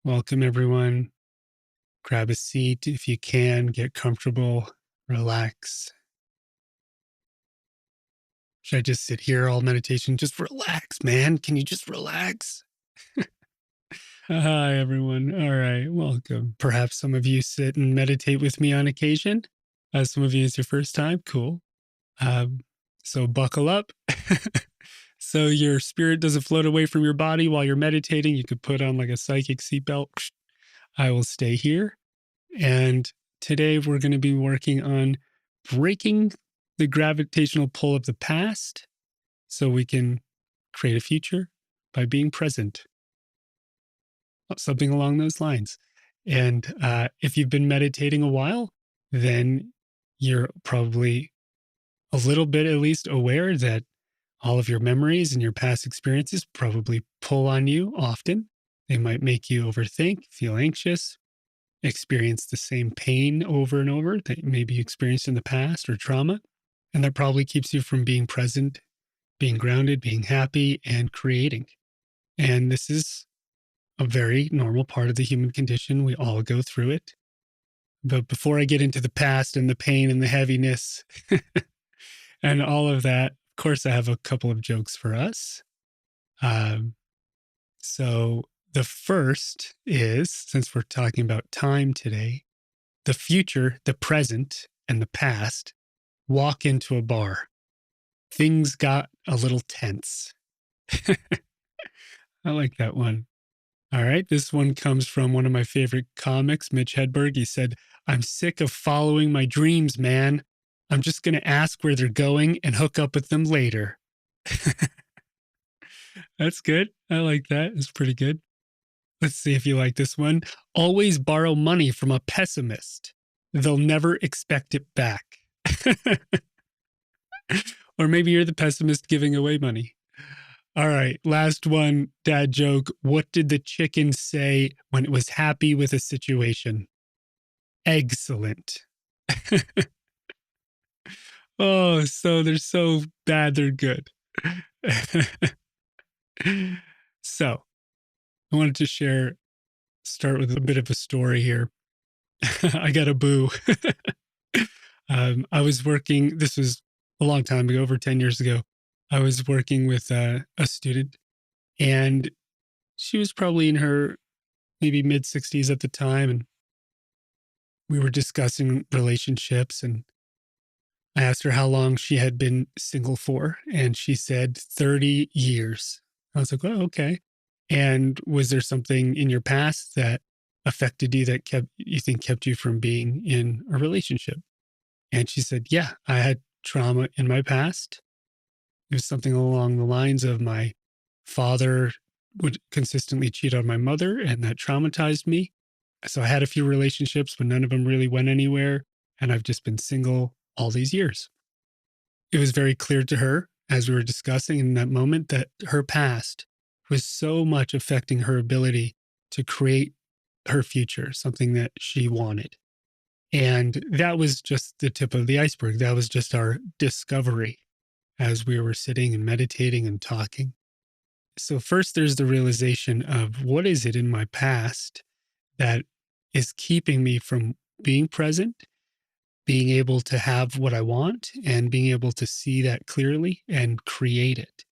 Welcome, everyone. Grab a seat if you can, get comfortable, relax. Should I just sit here all meditation? Just relax, man. Can you just relax? Hi, everyone. All right, welcome. Perhaps some of you sit and meditate with me on occasion. Some of you is your first time. Cool. Um, so buckle up. So your spirit doesn't float away from your body while you're meditating. You could put on like a psychic seatbelt. I will stay here. And today we're going to be working on breaking the gravitational pull of the past so we can create a future by being present, something along those lines. And if you've been meditating a while, then you're probably a little bit at least aware that all of your memories and your past experiences probably pull on you often. They might make you overthink, feel anxious, experience the same pain over and over that maybe you experienced in the past or trauma. And that probably keeps you from being present, being grounded, being happy, and creating. And this is a very normal part of the human condition. We all go through it. But before I get into the past and the pain and the heaviness and all of that, of course, I have a couple of jokes for us. So the first is, since we're talking about time today, the future, the present, and the past walk into a bar. Things got a little tense. I like that one. All right. This one comes from one of my favorite comics, Mitch Hedberg. He said, "I'm sick of following my dreams, man. I'm just going to ask where they're going and hook up with them later." That's good. I like that. It's pretty good. Let's see if you like this one. Always borrow money from a pessimist. They'll never expect it back. Or maybe you're the pessimist giving away money. All right, last one, dad joke. What did the chicken say when it was happy with a situation? Excellent. Oh, so they're so bad, they're good. So I wanted to start with a bit of a story here. I got a boo. I was working, this was a long time ago, over 10 years ago. I was working with a student, and she was probably in her maybe mid 60s at the time. And we were discussing relationships. And I asked her how long she had been single for. And she said 30 years. I was like, oh, okay. And was there something in your past that affected you that kept you from being in a relationship? And she said, yeah, I had trauma in my past. It was something along the lines of my father would consistently cheat on my mother, and that traumatized me. So I had a few relationships, but none of them really went anywhere. And I've just been single all these years. It was very clear to her as we were discussing in that moment that her past was so much affecting her ability to create her future, something that she wanted. And that was just the tip of the iceberg. That was just our discovery as we were sitting and meditating and talking. So, first, there's the realization of what is it in my past that is keeping me from being present, being able to have what I want, and being able to see that clearly and create it.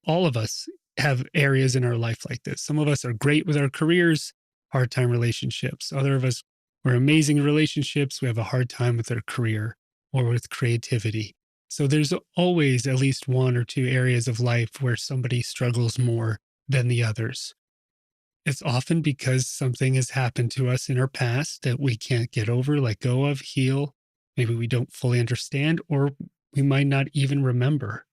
All of us have areas in our life like this. Some of us are great with our careers, hard time relationships. Other of us, we're amazing in relationships. We have a hard time with our career or with creativity. So there's always at least one or two areas of life where somebody struggles more than the others. It's often because something has happened to us in our past that we can't get over, let go of, heal. Maybe we don't fully understand, or we might not even remember.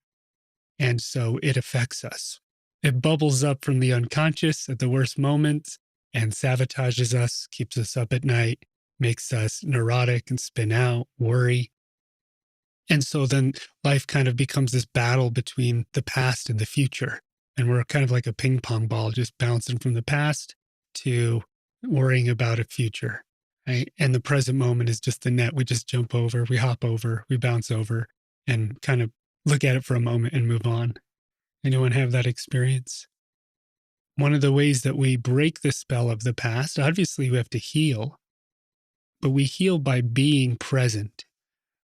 And so it affects us. It bubbles up from the unconscious at the worst moments and sabotages us, keeps us up at night, makes us neurotic and spin out, worry. And so then life kind of becomes this battle between the past and the future. And we're kind of like a ping pong ball, just bouncing from the past to worrying about a future. Right? And the present moment is just the net. We just jump over, we hop over, we bounce over, and kind of look at it for a moment and move on. Anyone have that experience? one of the ways that we break the spell of the past, obviously we have to heal, but we heal by being present.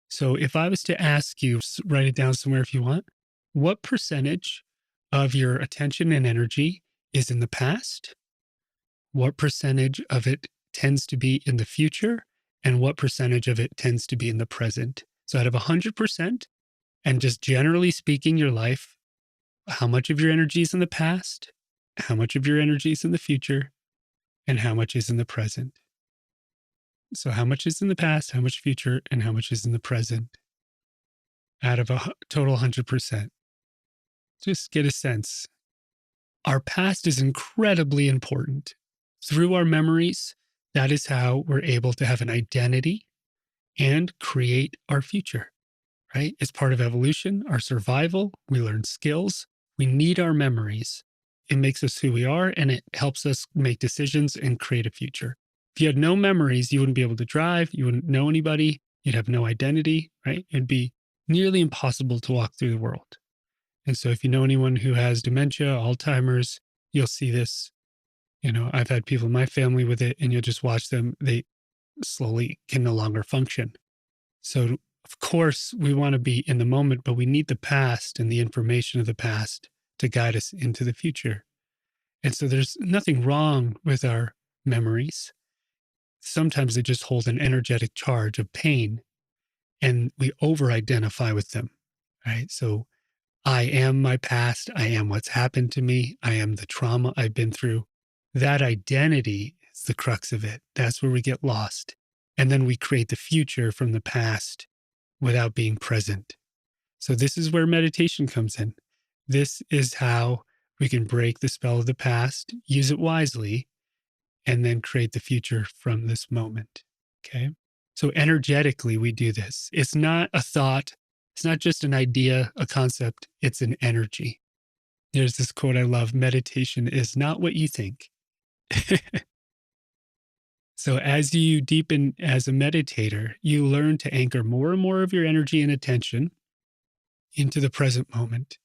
So if I was to ask you, write it down somewhere if you want, what percentage of your attention and energy is in the past? What percentage of it tends to be in the future? And what percentage of it tends to be in the present? So out of 100%, and just generally speaking, your life, how much of your energy is in the past? How much of your energy is in the future? And how much is in the present? So how much is in the past, how much future, and how much is in the present out of a total 100%? Just get a sense. Our past is incredibly important. Through our memories, that is how we're able to have an identity and create our future, right? It's part of evolution, our survival. We learn skills. We need our memories. It makes us who we are, and it helps us make decisions and create a future. If you had no memories, you wouldn't be able to drive. You wouldn't know anybody. You'd have no identity, right? It'd be nearly impossible to walk through the world. And so if you know anyone who has dementia, Alzheimer's, you'll see this. I've had people in my family with it, and you'll just watch them. They slowly can no longer function. So, of course, we want to be in the moment, but we need the past and the information of the past to guide us into the future. And so there's nothing wrong with our memories. Sometimes they just hold an energetic charge of pain, and we over identify with them, right? So I am my past. I am what's happened to me. I am the trauma I've been through. That identity is the crux of it. That's where we get lost. And then we create the future from the past without being present. So this is where meditation comes in. This is how we can break the spell of the past, use it wisely, and then create the future from this moment. Okay. So energetically, we do this. It's not a thought. It's not just an idea, a concept. It's an energy. There's this quote I love: meditation is not what you think. So as you deepen as a meditator, you learn to anchor more and more of your energy and attention into the present moment.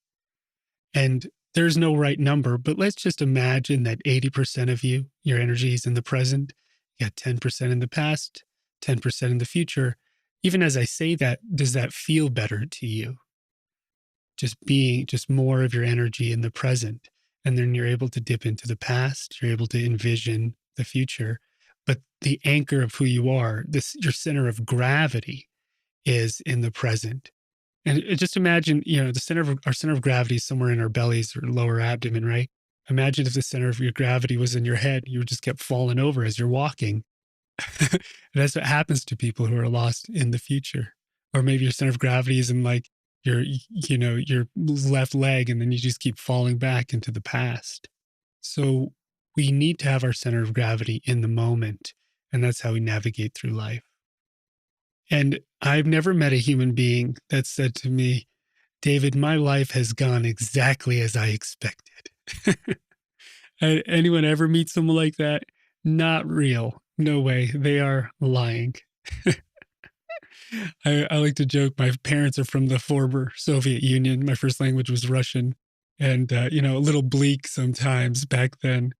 And there's no right number, but let's just imagine that 80% of you, your energy is in the present. You got 10% in the past, 10% in the future. Even as I say that, does that feel better to you? Just more of your energy in the present. And then you're able to dip into the past. You're able to envision the future. But the anchor of who you are, your center of gravity, is in the present. And just imagine, our center of gravity is somewhere in our bellies or lower abdomen, right? Imagine if the center of your gravity was in your head, you just kept falling over as you're walking. That's what happens to people who are lost in the future. Or maybe your center of gravity is in like your left leg, and then you just keep falling back into the past. So we need to have our center of gravity in the moment, and that's how we navigate through life. And I've never met a human being that said to me, David, my life has gone exactly as I expected. Anyone ever meet someone like that? Not real. No way. They are lying. I like to joke. My parents are from the former Soviet Union. My first language was Russian, and a little bleak sometimes back then.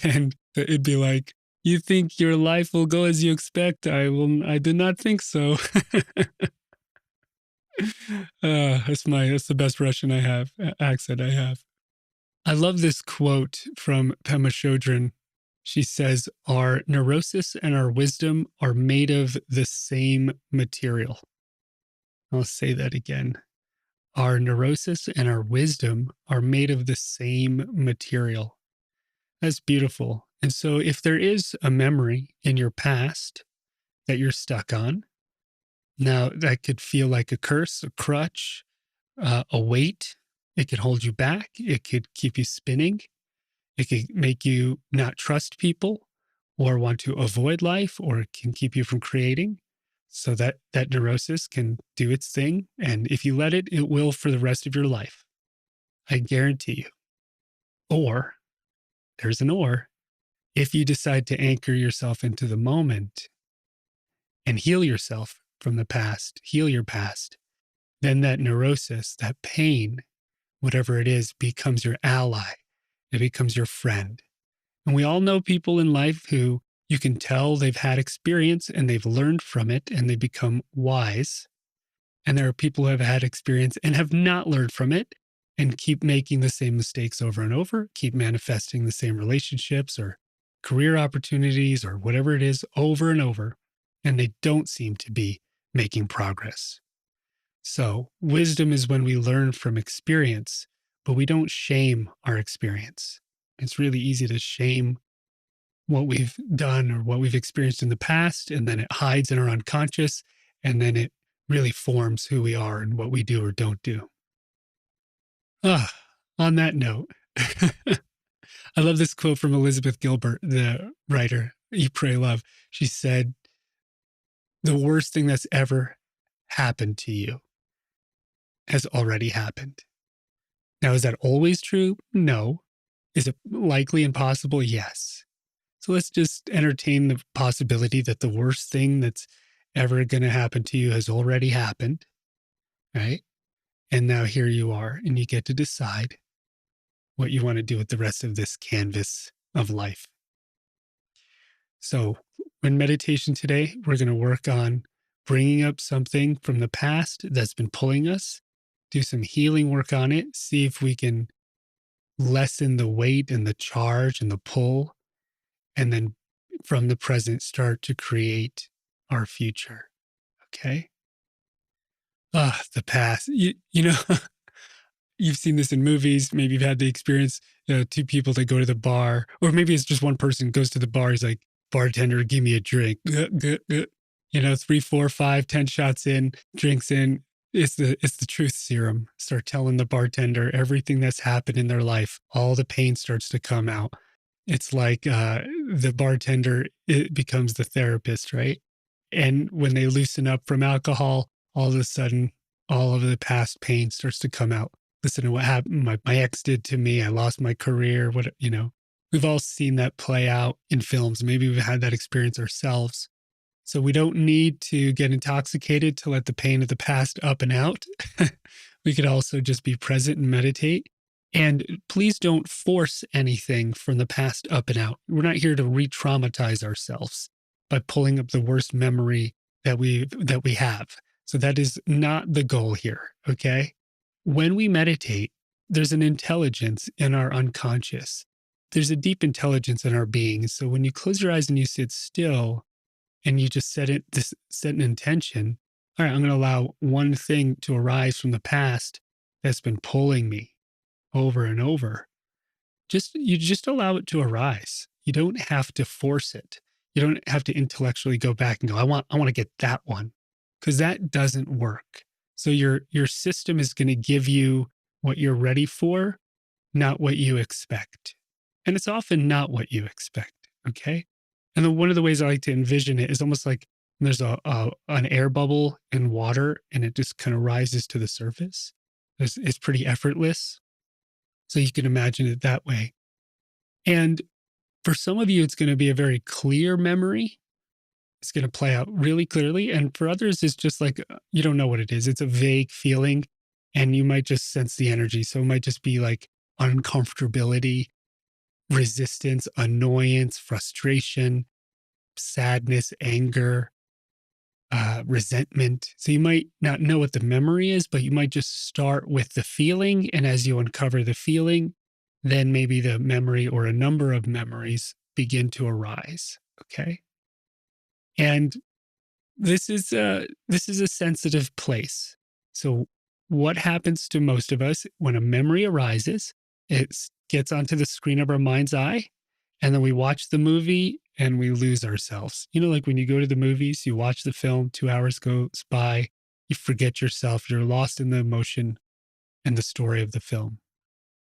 And it'd be like, "You think your life will go as you expect? I did not think so." That's the best Russian I have accent I have. I love this quote from Pema Chodron. She says, "Our neurosis and our wisdom are made of the same material." I'll say that again. Our neurosis and our wisdom are made of the same material. That's beautiful. And so if there is a memory in your past that you're stuck on, now that could feel like a curse, a crutch, a weight. It could hold you back. It could keep you spinning. It could make you not trust people or want to avoid life, or it can keep you from creating. So that neurosis can do its thing. And if you let it, it will for the rest of your life. I guarantee you. Or, there's an or, if you decide to anchor yourself into the moment and heal yourself from the past, heal your past, then that neurosis, that pain, whatever it is, becomes your ally. It becomes your friend. And we all know people in life who you can tell they've had experience and they've learned from it and they become wise. And there are people who have had experience and have not learned from it and keep making the same mistakes over and over, keep manifesting the same relationships or career opportunities or whatever it is over and over. And they don't seem to be making progress. So, wisdom is when we learn from experience, but we don't shame our experience. It's really easy to shame what we've done or what we've experienced in the past, and then it hides in our unconscious, and then it really forms who we are and what we do or don't do. Ah, on that note, I love this quote from Elizabeth Gilbert, the writer, Eat, Pray, Love. She said, "The worst thing that's ever happened to you has already happened." Now, is that always true? No. Is it likely and possible? Yes. So let's just entertain the possibility that the worst thing that's ever going to happen to you has already happened, right? And now here you are, and you get to decide what you want to do with the rest of this canvas of life. So, in meditation today, we're going to work on bringing up something from the past that's been pulling us, do some healing work on it, see if we can lessen the weight and the charge and the pull, and then from the present start to create our future. Okay. Ah, the past. You know, you've seen this in movies. Maybe you've had the experience, two people that go to the bar, or maybe it's just one person goes to the bar. He's like, bartender, give me a drink. You know, 3, 4, 5, 10 shots in, drinks in. It's the truth serum. Start telling the bartender everything that's happened in their life. All the pain starts to come out. It's like the bartender, it becomes the therapist, right? And when they loosen up from alcohol, all of a sudden, all of the past pain starts to come out. Listen to what happened. My ex did to me. I lost my career. We've all seen that play out in films. Maybe we've had that experience ourselves. So we don't need to get intoxicated to let the pain of the past up and out. We could also just be present and meditate. And please don't force anything from the past up and out. We're not here to re-traumatize ourselves by pulling up the worst memory that we have. So that is not the goal here, okay? When we meditate, there's an intelligence in our unconscious. There's a deep intelligence in our being. So when you close your eyes and you sit still and you just set an intention, all right, I'm going to allow one thing to arise from the past that's been pulling me over and over. You just allow it to arise. You don't have to force it. You don't have to intellectually go back and go, I want to get that one, because that doesn't work. So your system is going to give you what you're ready for, not what you expect. And it's often not what you expect. Okay. And then one of the ways I like to envision it is almost like there's an air bubble in water and it just kind of rises to the surface. It's pretty effortless. So you can imagine it that way. And for some of you, it's going to be a very clear memory. It's going to play out really clearly. And for others, it's just like, you don't know what it is. It's a vague feeling and you might just sense the energy. So it might just be like uncomfortability, resistance, annoyance, frustration, sadness, anger, resentment. So you might not know what the memory is, but you might just start with the feeling. And as you uncover the feeling, then maybe the memory or a number of memories begin to arise. Okay. And this is a sensitive place. So what happens to most of us when a memory arises, it gets onto the screen of our mind's eye, and then we watch the movie and we lose ourselves. You know, like when you go to the movies, you watch the film, 2 hours goes by, you forget yourself, you're lost in the emotion and the story of the film.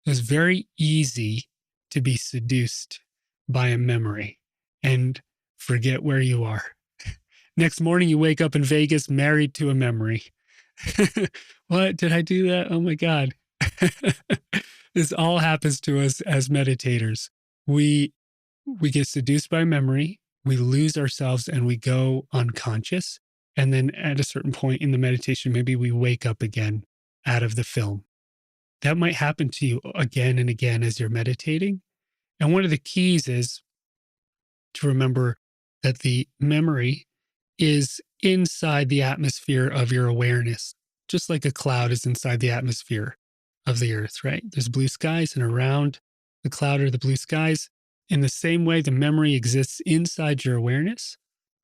It's very easy to be seduced by a memory and forget where you are. Next morning, you wake up in Vegas married to a memory. What? Did I do that? Oh my God. This all happens to us as meditators. We get seduced by memory, we lose ourselves, and we go unconscious. And then at a certain point in the meditation, maybe we wake up again out of the film. that might happen to you again and again as you're meditating. And one of the keys is to remember that the memory is inside the atmosphere of your awareness, just like a cloud is inside the atmosphere of the earth, right? There's blue skies, and around the cloud are the blue skies. In the same way, the memory exists inside your awareness,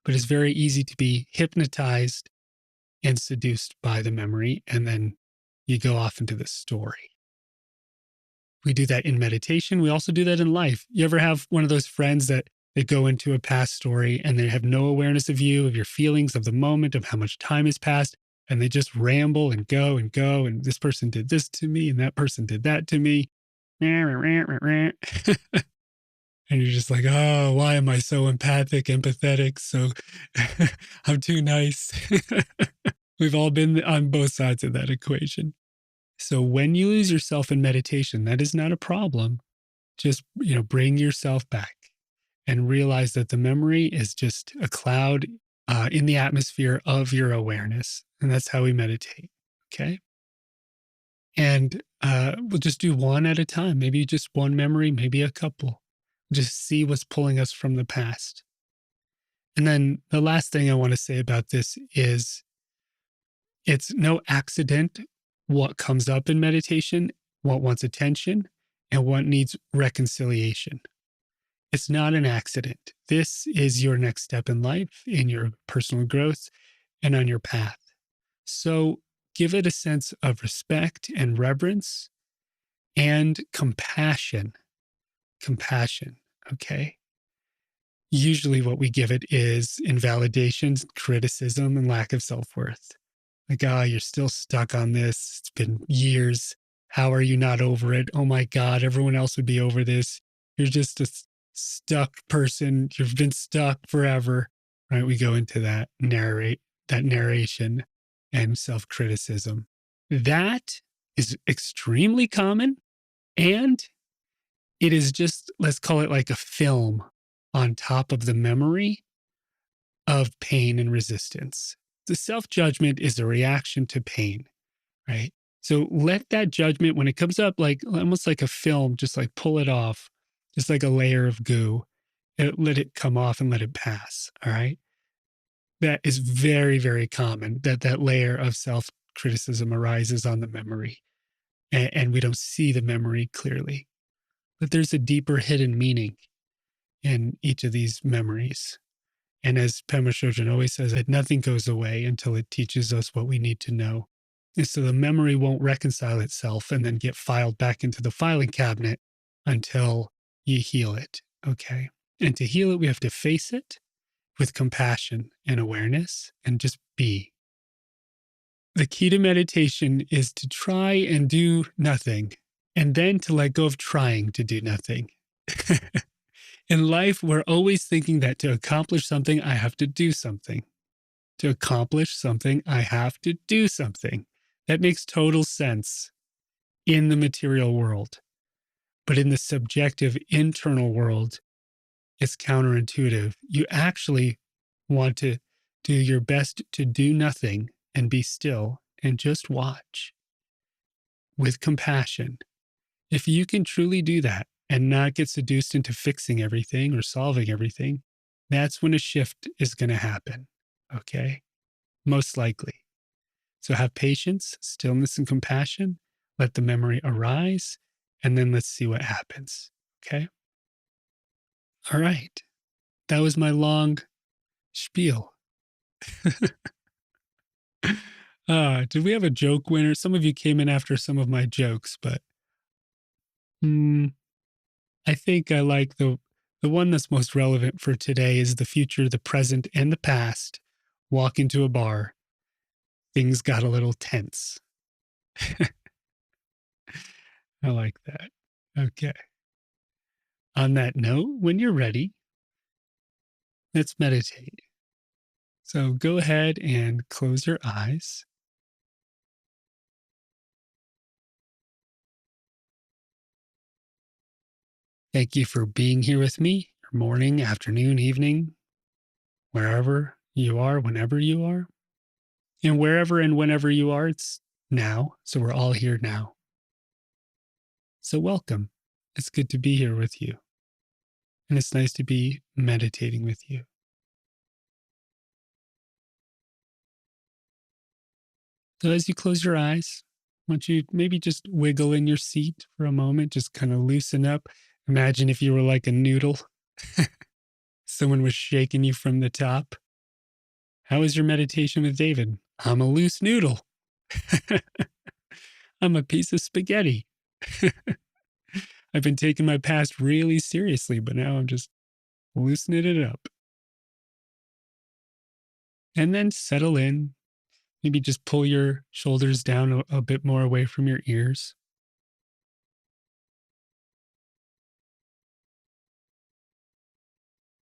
but it's very easy to be hypnotized and seduced by the memory. And then you go off into the story. We do that in meditation. We also do that in life. You ever have one of those friends that they go into a past story and they have no awareness of you, of your feelings, of the moment, of how much time has passed, and they just ramble and go and go. And this person did this to me, and that person did that to me. And you're just like, oh, why am I so empathic, empathetic? So I'm too nice. We've all been on both sides of that equation. So when you lose yourself in meditation, that is not a problem. Just, bring yourself back and realize that the memory is just a cloud in the atmosphere of your awareness. And that's how we meditate. Okay. And we'll just do one at a time, maybe just one memory, maybe a couple. Just see what's pulling us from the past. And then the last thing I want to say about this is it's no accident what comes up in meditation, what wants attention, and what needs reconciliation. It's not an accident. This is your next step in life, in your personal growth, and on your path. So give it a sense of respect and reverence and compassion. Compassion. Okay. Usually, what we give it is invalidation, criticism, and lack of self worth. Like, oh, you're still stuck on this. It's been years. How are you not over it? Oh my God, everyone else would be over this. You're just a stuck person. You've been stuck forever. Right? We go into that narration and self-criticism. That is extremely common. And it is just, let's call it like a film on top of the memory of pain and resistance. The self-judgment is a reaction to pain, right? So let that judgment, when it comes up, like almost like a film, just like pull it off, just like a layer of goo, let it come off and let it pass. All right. That is very, very common that layer of self criticism arises on the memory, and we don't see the memory clearly. But there's a deeper hidden meaning in each of these memories. And as Pema Chodron always says, that nothing goes away until it teaches us what we need to know. And so the memory won't reconcile itself and then get filed back into the filing cabinet until you heal it. Okay. And to heal it, we have to face it with compassion and awareness and just be. The key to meditation is to try and do nothing, and then to let go of trying to do nothing. In life, we're always thinking that to accomplish something, I have to do something. To accomplish something, I have to do something. That makes total sense in the material world. But in the subjective internal world, it's counterintuitive. You actually want to do your best to do nothing and be still and just watch with compassion. If you can truly do that and not get seduced into fixing everything or solving everything, that's when a shift is going to happen. Okay. Most likely. So have patience, stillness, and compassion. Let the memory arise, and then let's see what happens. Okay. All right. That was my long spiel. Did we have a joke winner? Some of you came in after some of my jokes, but I think I like the one that's most relevant for today is the future, the present, and the past. Walk into a bar. Things got a little tense. I like that. Okay. On that note, when you're ready, let's meditate. So go ahead and close your eyes. Thank you for being here with me, morning, afternoon, evening, wherever you are, whenever you are. And wherever and whenever you are, it's now. So we're all here now. So, welcome. It's good to be here with you. And it's nice to be meditating with you. So, as you close your eyes, I want you maybe just wiggle in your seat for a moment, just kind of loosen up. Imagine if you were like a noodle, someone was shaking you from the top. How was your meditation with David? I'm a loose noodle. I'm a piece of spaghetti. I've been taking my past really seriously, but now I'm just loosening it up. And then settle in. Maybe just pull your shoulders down a bit more away from your ears.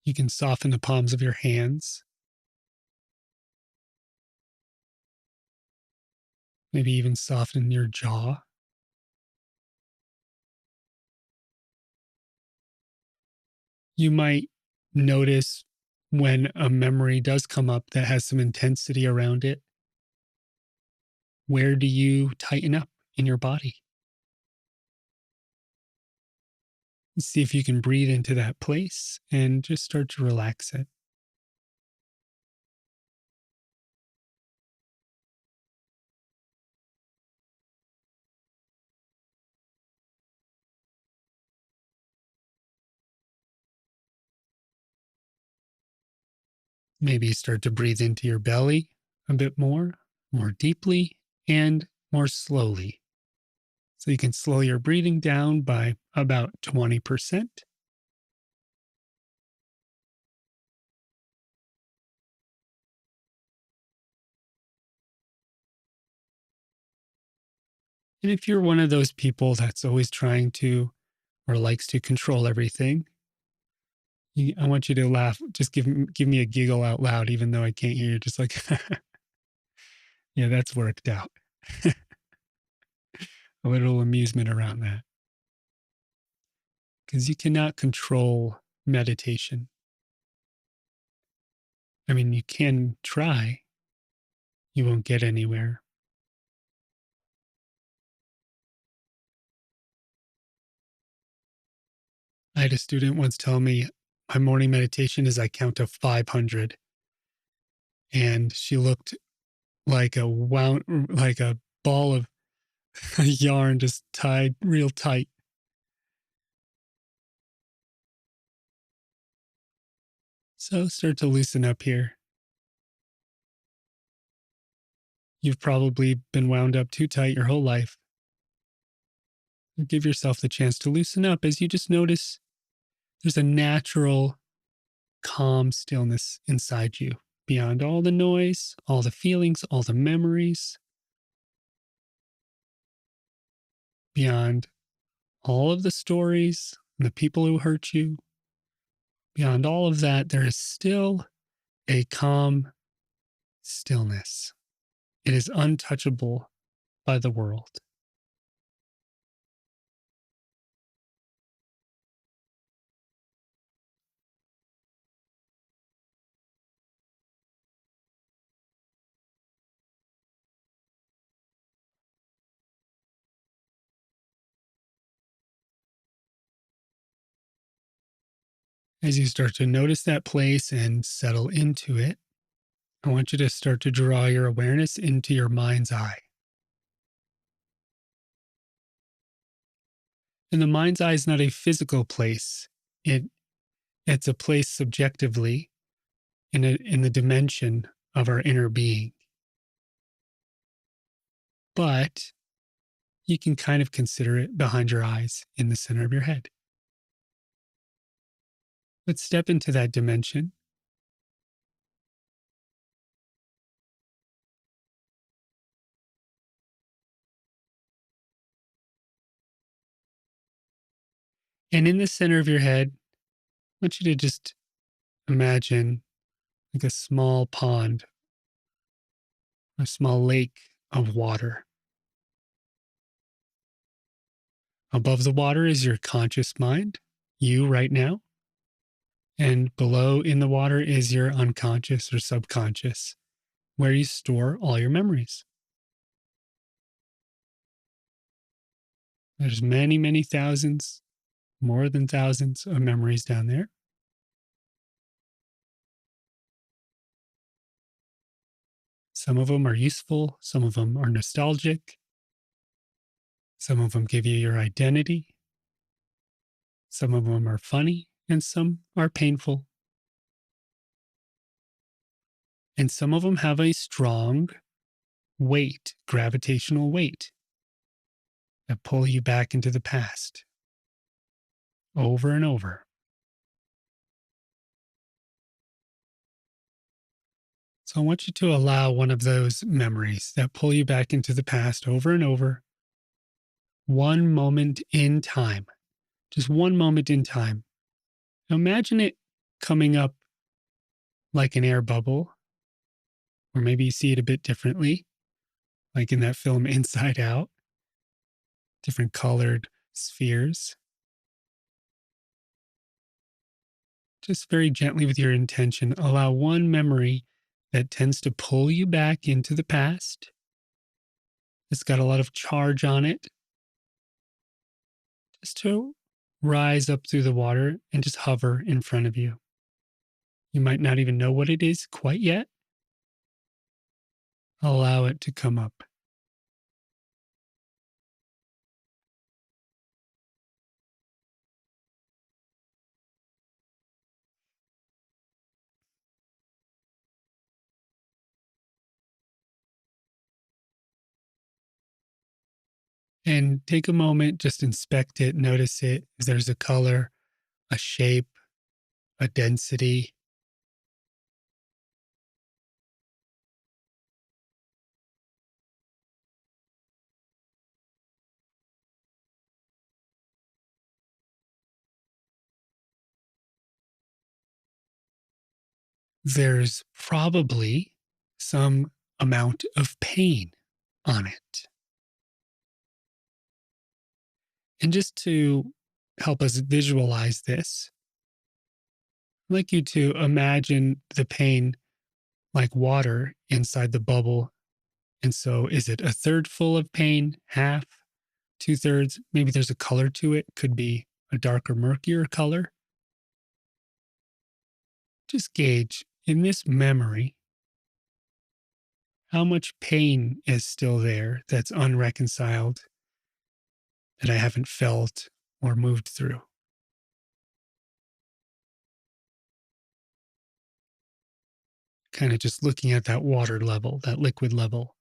You can soften the palms of your hands. Maybe even soften your jaw. You might notice when a memory does come up that has some intensity around it. Where do you tighten up in your body? See if you can breathe into that place and just start to relax it. Maybe start to breathe into your belly a bit more deeply, and more slowly. So you can slow your breathing down by about 20%. And if you're one of those people that's always trying to or likes to control everything, I want you to laugh. Just give me a giggle out loud, even though I can't hear you. Just like, yeah, that's worked out. A little amusement around that. Because you cannot control meditation. I mean, you can try, you won't get anywhere. I had a student once tell me my morning meditation is I count to 500. And she looked like like a ball of yarn just tied real tight. So start to loosen up here. You've probably been wound up too tight your whole life. Give yourself the chance to loosen up as you just notice there's a natural, calm stillness inside you beyond all the noise, all the feelings, all the memories, beyond all of the stories, and the people who hurt you. Beyond all of that, there is still a calm stillness. It is untouchable by the world. As you start to notice that place and settle into it, I want you to start to draw your awareness into your mind's eye. And the mind's eye is not a physical place. It it's a place subjectively in the dimension of our inner being. But you can kind of consider it behind your eyes in the center of your head. Let's step into that dimension. And in the center of your head, I want you to just imagine like a small pond, a small lake of water. Above the water is your conscious mind, you right now. And below in the water is your unconscious or subconscious, where you store all your memories. There's many, many thousands, more than thousands of memories down there. Some of them are useful, some of them are nostalgic, some of them give you your identity, some of them are funny, and some are painful. And some of them have a strong weight, gravitational weight that pull you back into the past over and over. So I want you to allow one of those memories that pull you back into the past over and over, one moment in time, just one moment in time. Now imagine it coming up like an air bubble, or maybe you see it a bit differently, like in that film Inside Out, different colored spheres. Just very gently with your intention, allow one memory that tends to pull you back into the past. It's got a lot of charge on it, just to rise up through the water and just hover in front of you. You might not even know what it is quite yet. Allow it to come up. And take a moment, just inspect it, notice it. If there's a color, a shape, a density. There's probably some amount of pain on it. And just to help us visualize this, I'd like you to imagine the pain like water inside the bubble. And so, is it a third full of pain, half, two thirds? Maybe there's a color to it, could be a darker, murkier color. Just gauge in this memory how much pain is still there that's unreconciled, that I haven't felt or moved through. Kind of just looking at that water level, that liquid level.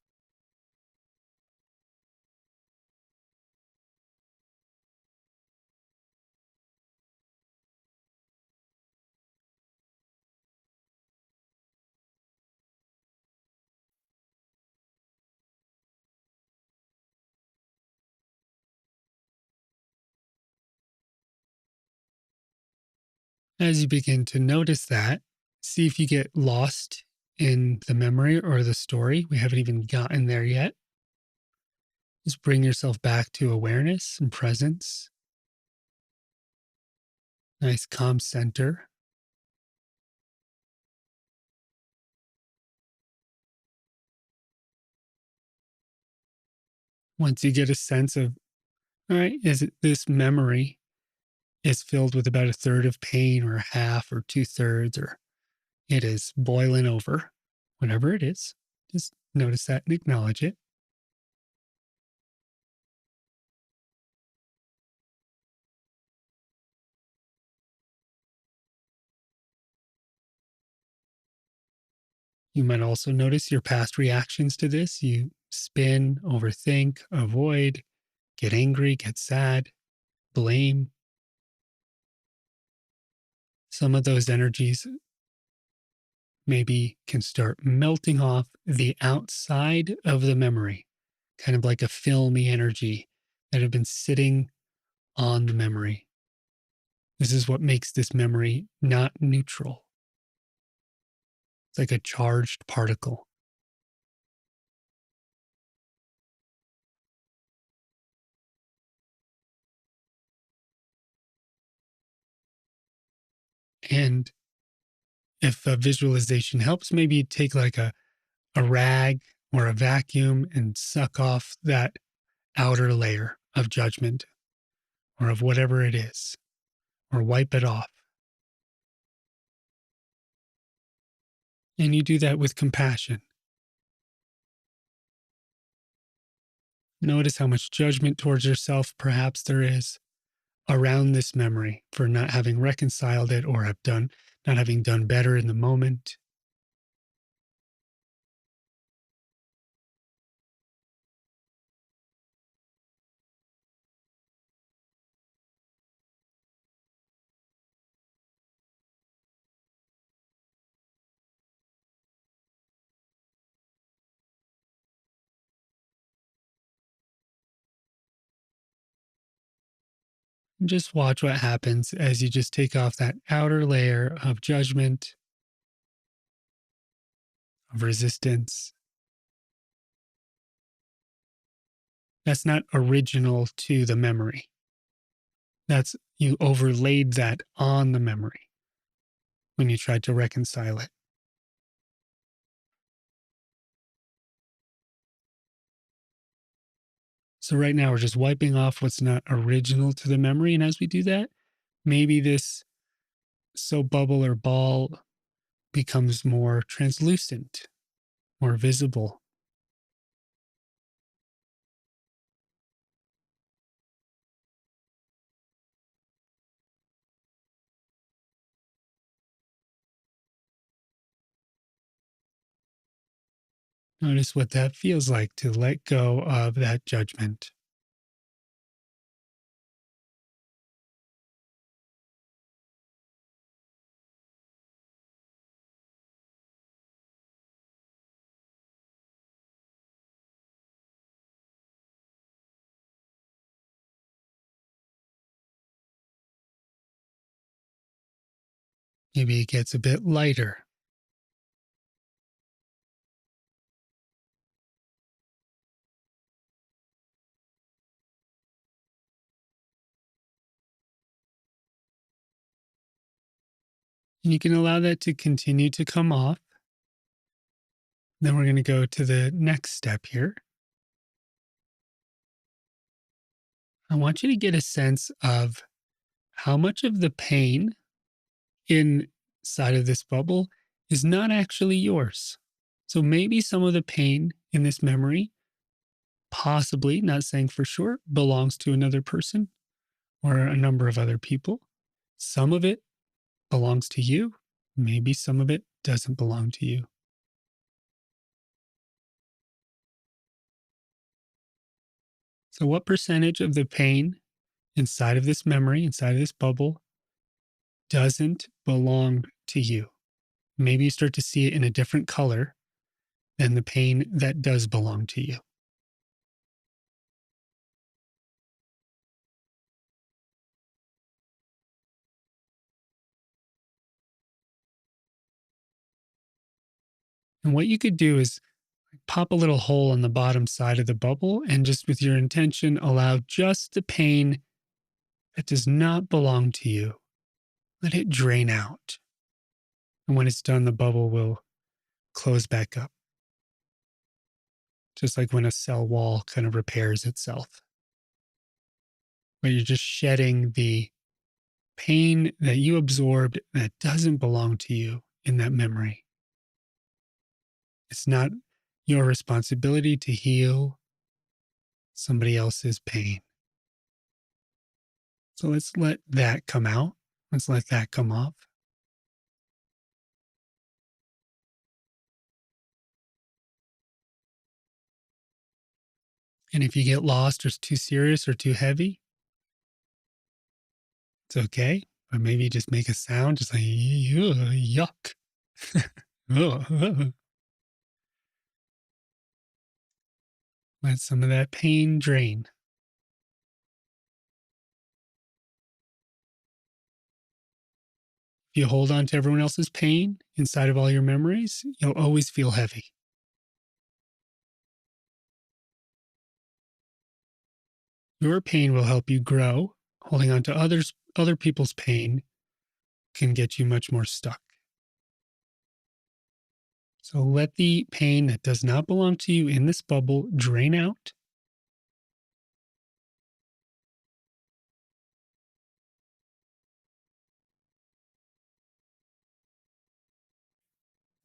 As you begin to notice that, see if you get lost in the memory or the story. We haven't even gotten there yet. Just bring yourself back to awareness and presence. Nice calm center. Once you get a sense of, all right, is it this memory is filled with about a third of pain or half or two thirds, or it is boiling over, whatever it is, just notice that and acknowledge it. You might also notice your past reactions to this. You spin, overthink, avoid, get angry, get sad, blame. Some of those energies maybe can start melting off the outside of the memory, kind of like a filmy energy that had been sitting on the memory. This is what makes this memory not neutral. It's like a charged particle. And if a visualization helps, maybe take like a rag or a vacuum and suck off that outer layer of judgment or of whatever it is, or wipe it off. And you do that with compassion. Notice how much judgment towards yourself perhaps there is around this memory for not having reconciled it or not having done better in the moment. Just watch what happens as you just take off that outer layer of judgment, of resistance. That's not original to the memory. That's you overlaid that on the memory when you tried to reconcile it. So right now we're just wiping off what's not original to the memory. And as we do that, maybe this soap bubble or ball becomes more translucent, more visible. Notice what that feels like to let go of that judgment. Maybe it gets a bit lighter. And you can allow that to continue to come off. Then we're going to go to the next step here. I want you to get a sense of how much of the pain inside of this bubble is not actually yours. So maybe some of the pain in this memory, possibly, not saying for sure, belongs to another person or a number of other people. Some of it belongs to you. Maybe some of it doesn't belong to you. So, what percentage of the pain inside of this memory, inside of this bubble, doesn't belong to you? Maybe you start to see it in a different color than the pain that does belong to you. And what you could do is pop a little hole on the bottom side of the bubble and just with your intention, allow just the pain that does not belong to you. Let it drain out. And when it's done, the bubble will close back up, just like when a cell wall kind of repairs itself. But you're just shedding the pain that you absorbed that doesn't belong to you in that memory. It's not your responsibility to heal somebody else's pain. So let's let that come out. Let's let that come off. And if you get lost or it's too serious or too heavy, it's okay. But maybe just make a sound just like yuck. Ugh. Let some of that pain drain. If you hold on to everyone else's pain inside of all your memories, you'll always feel heavy. Your pain will help you grow. Holding on to other people's pain can get you much more stuck. So let the pain that does not belong to you in this bubble drain out.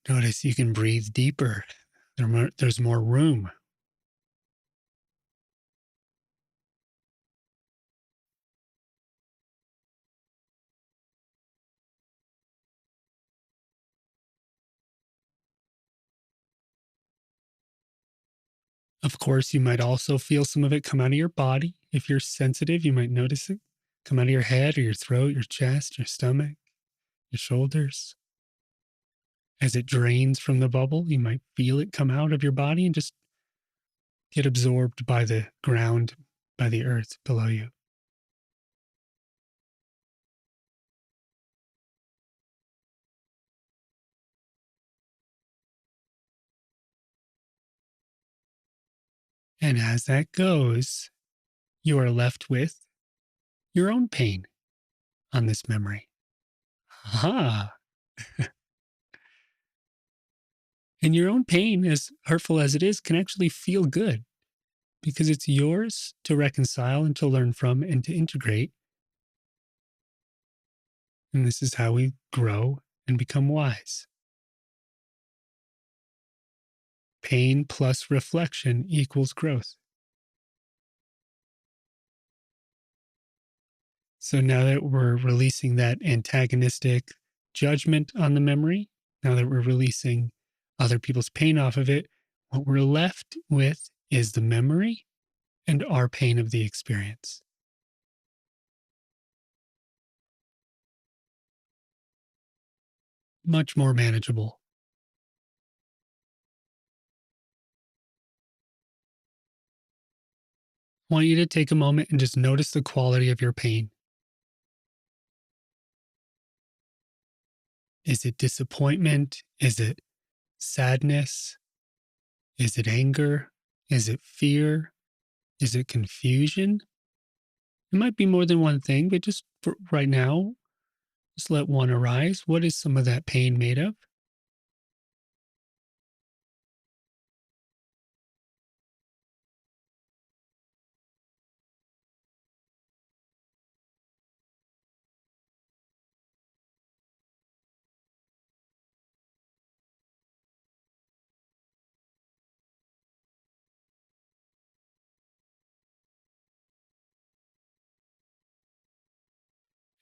Notice you can breathe deeper. There's more room. Of course, you might also feel some of it come out of your body. If you're sensitive, you might notice it come out of your head or your throat, your chest, your stomach, your shoulders. As it drains from the bubble, you might feel it come out of your body and just get absorbed by the ground, by the earth below you. And as that goes, you are left with your own pain on this memory. Aha. And your own pain, as hurtful as it is, can actually feel good because it's yours to reconcile and to learn from and to integrate. And this is how we grow and become wise. Pain plus reflection equals growth. So now that we're releasing that antagonistic judgment on the memory, now that we're releasing other people's pain off of it, what we're left with is the memory and our pain of the experience. Much more manageable. I want you to take a moment and just notice the quality of your pain. Is it disappointment? Is it sadness? Is it anger? Is it fear? Is it confusion? It might be more than one thing, but just for right now, just let one arise. What is some of that pain made of?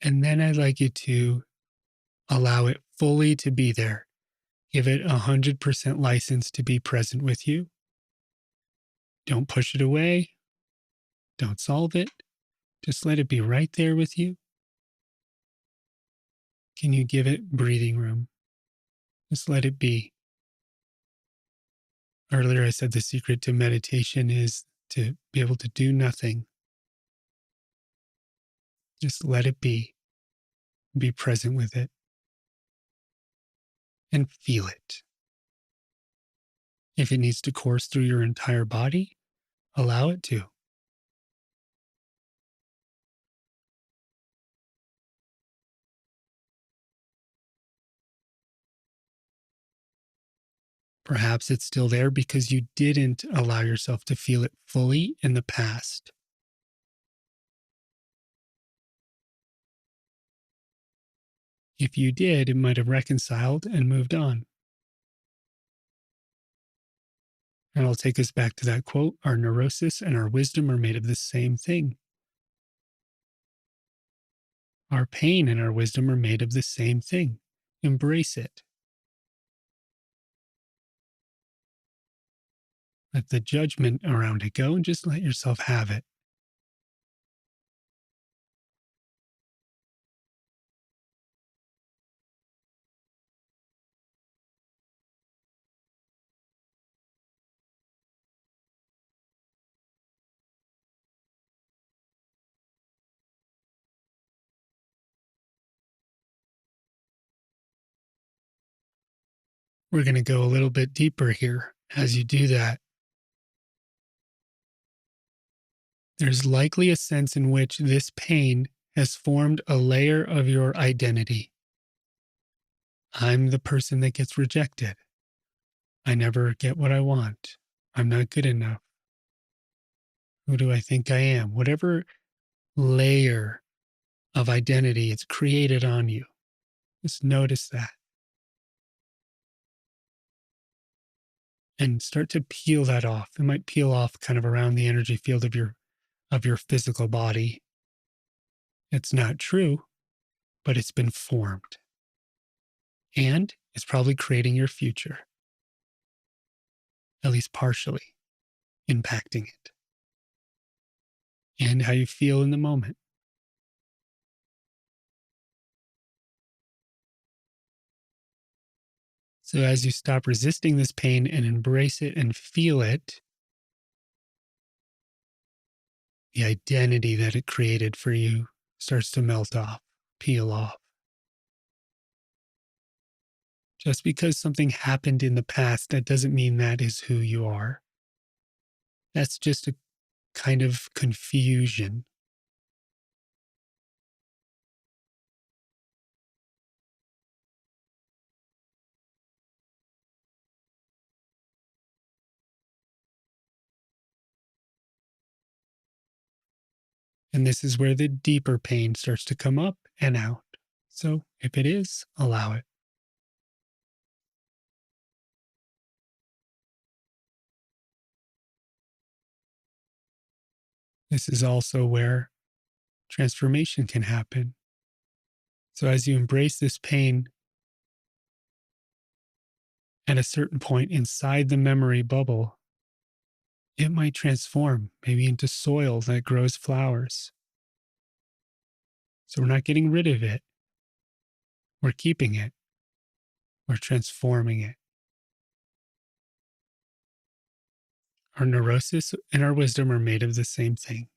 And then I'd like you to allow it fully to be there. Give it 100% license to be present with you. Don't push it away. Don't solve it. Just let it be right there with you. Can you give it breathing room? Just let it be. Earlier, I said the secret to meditation is to be able to do nothing. Just let it be present with it, and feel it. If it needs to course through your entire body, allow it to. Perhaps it's still there because you didn't allow yourself to feel it fully in the past. If you did, it might have reconciled and moved on. And I'll take us back to that quote: our neurosis and our wisdom are made of the same thing. Our pain and our wisdom are made of the same thing. Embrace it. Let the judgment around it go and just let yourself have it. We're going to go a little bit deeper here. As you do that, there's likely a sense in which this pain has formed a layer of your identity. I'm the person that gets rejected. I never get what I want. I'm not good enough. Who do I think I am? Whatever layer of identity it's created on you, just notice that. and start to peel that off. It might peel off kind of around the energy field of your physical body. It's not true, but it's been formed. And it's probably creating your future, at least partially impacting it and how you feel in the moment. So as you stop resisting this pain and embrace it and feel it, the identity that it created for you starts to melt off, peel off. Just because something happened in the past, that doesn't mean that is who you are. That's just a kind of confusion. And this is where the deeper pain starts to come up and out. So if it is, allow it. This is also where transformation can happen. So as you embrace this pain, at a certain point inside the memory bubble, it might transform maybe into soil that grows flowers. So we're not getting rid of it, we're keeping it, we're transforming it. Our neurosis and our wisdom are made of the same thing.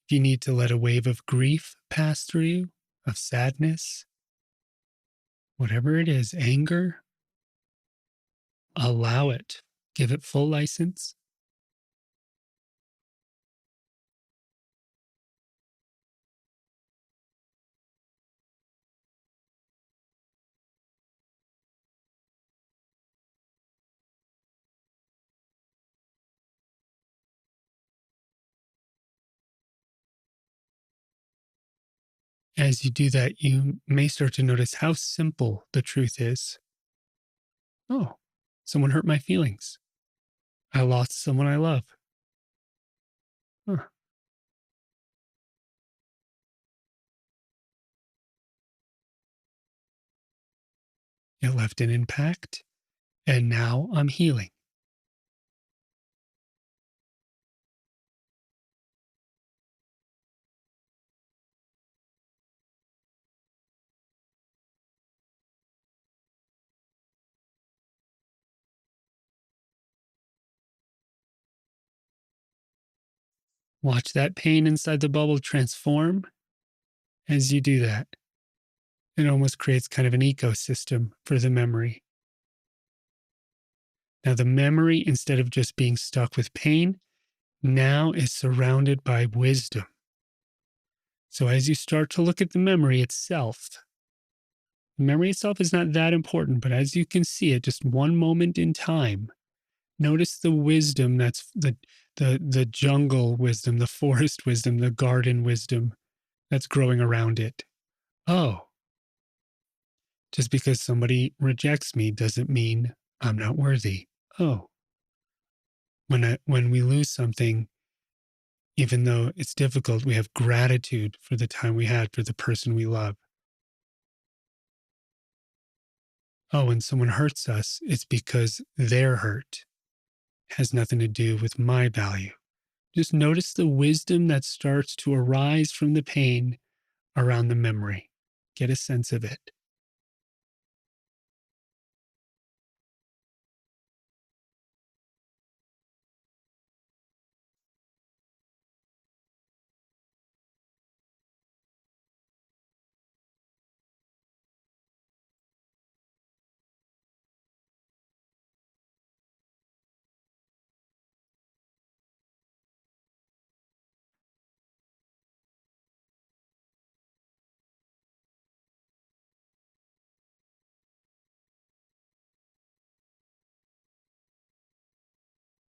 If you need to let a wave of grief pass through you, of sadness, whatever it is, anger, allow it. Give it full license. As you do that, you may start to notice how simple the truth is. Oh, someone hurt my feelings. I lost someone I love. Huh, it left an impact, and now I'm healing. Watch that pain inside the bubble transform as you do that. It almost creates kind of an ecosystem for the memory. Now, the memory, instead of just being stuck with pain, now is surrounded by wisdom. So, as you start to look at the memory itself is not that important, but as you can see it, just one moment in time, notice the wisdom that's the jungle wisdom, the forest wisdom, the garden wisdom that's growing around it. Oh, just because somebody rejects me doesn't mean I'm not worthy. Oh, when we lose something, even though it's difficult, we have gratitude for the time we had for the person we love. Oh, when someone hurts us, it's because their hurt has nothing to do with my value. Just notice the wisdom that starts to arise from the pain around the memory. Get a sense of it.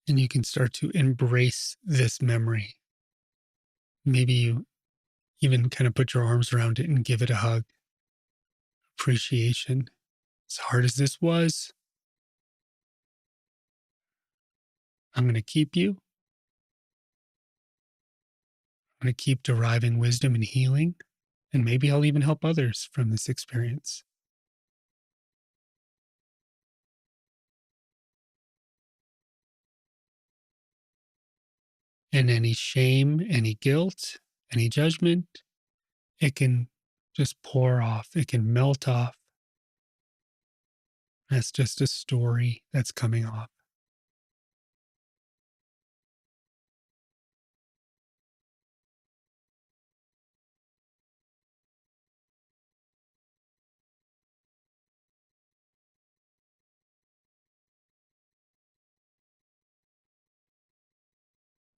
And you can start to embrace this memory. Maybe you even kind of put your arms around it and give it a hug. appreciation. As hard as this was, I'm going to keep you. I'm going to keep deriving wisdom and healing. And maybe I'll even help others from this experience. And any shame, any guilt, any judgment, it can just pour off, it can melt off. That's just a story that's coming off.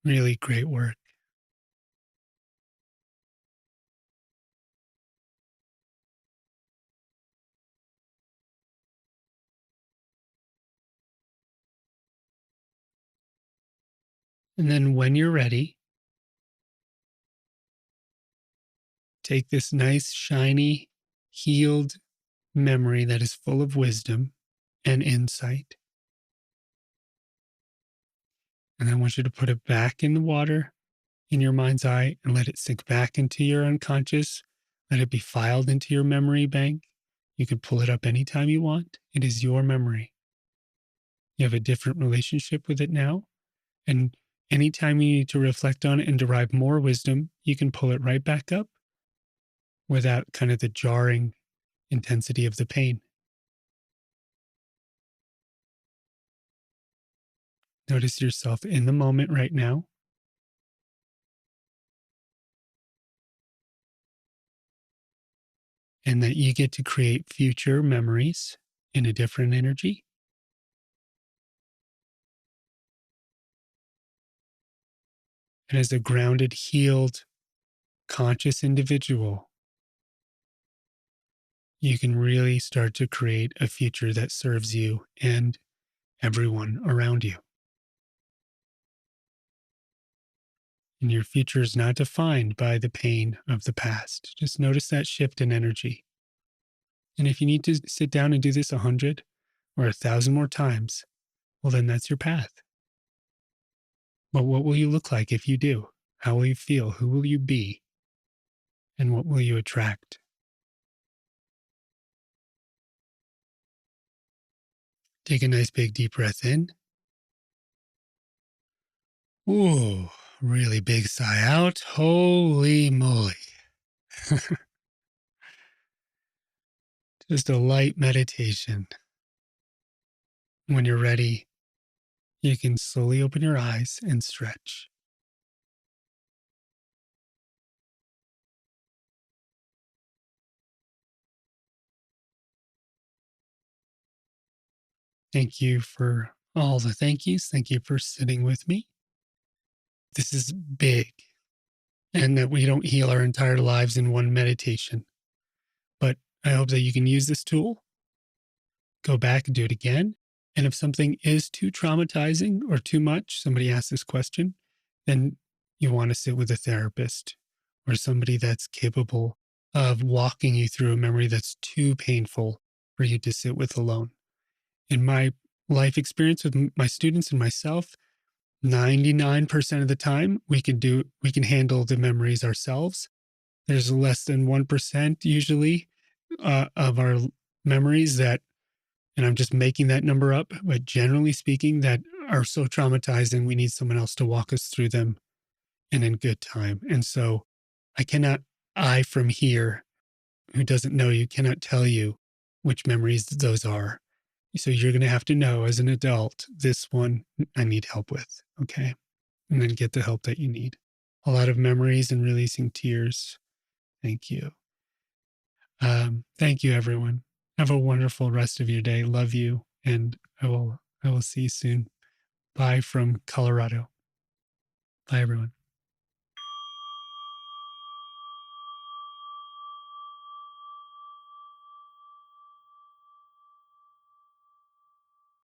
Really great work. And then when you're ready, take this nice, shiny, healed memory that is full of wisdom and insight. And I want you to put it back in the water in your mind's eye and let it sink back into your unconscious. Let it be filed into your memory bank. You can pull it up anytime you want. It is your memory. You have a different relationship with it now. And anytime you need to reflect on it and derive more wisdom, you can pull it right back up without kind of the jarring intensity of the pain. Notice yourself in the moment right now, and that you get to create future memories in a different energy. And as a grounded, healed, conscious individual, you can really start to create a future that serves you and everyone around you. And your future is not defined by the pain of the past. Just notice that shift in energy. And if you need to sit down and do this 100 or 1,000 more times, well, then that's your path. But what will you look like if you do? How will you feel? Who will you be? And what will you attract? Take a nice big deep breath in. Ooh, really big sigh out. Holy moly. Just a light meditation. When you're ready, you can slowly open your eyes and stretch. Thank you for all the thank yous. Thank you for sitting with me. This is big, and that we don't heal our entire lives in one meditation. But I hope that you can use this tool, go back and do it again. And if something is too traumatizing or too much, somebody asks this question, then you want to sit with a therapist or somebody that's capable of walking you through a memory that's too painful for you to sit with alone. In my life experience with my students and myself, 99% of the time we can handle the memories ourselves. There's less than 1% usually of our memories that, and I'm just making that number up, but generally speaking, that are so traumatizing, we need someone else to walk us through them and in good time. And so I cannot, I from here, who doesn't know you, cannot tell you which memories those are. So you're going to have to know as an adult, this one I need help with. Okay. And then get the help that you need. A lot of memories and releasing tears. Thank you. Thank you, everyone. Have a wonderful rest of your day. Love you. And I will see you soon. Bye from Colorado. Bye, everyone.